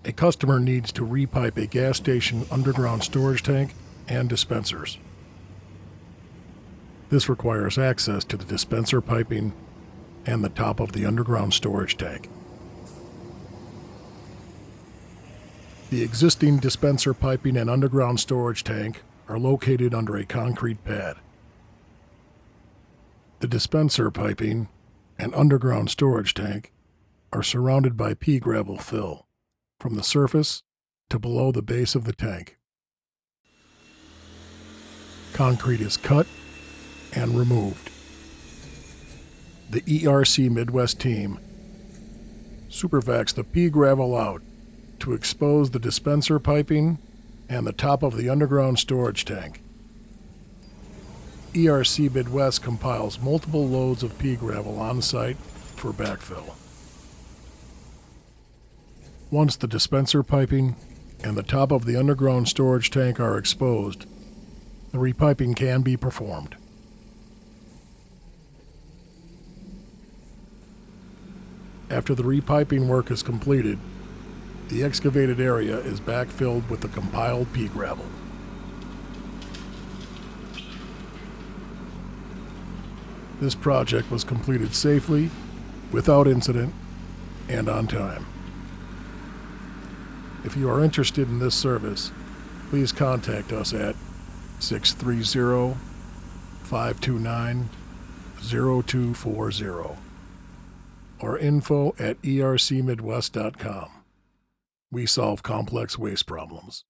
A customer needs to repipe a gas station underground storage tank and dispensers. This requires access to the dispenser piping and the top of the underground storage tank. The existing dispenser piping and underground storage tank are located under a concrete pad. The dispenser piping and underground storage tank are surrounded by pea gravel fill from the surface to below the base of the tank. Concrete is cut and removed. The ERC Midwest team SuperVacs the pea gravel out to expose the dispenser piping and the top of the underground storage tank. ERC Midwest compiles multiple loads of pea gravel on site for backfill. Once the dispenser piping and the top of the underground storage tank are exposed, the repiping can be performed. After the repiping work is completed, the excavated area is backfilled with the compiled pea gravel. This project was completed safely, without incident, and on time. If you are interested in this service, please contact us at 630-529-0240 or info@ercmidwest.com. We solve complex waste problems.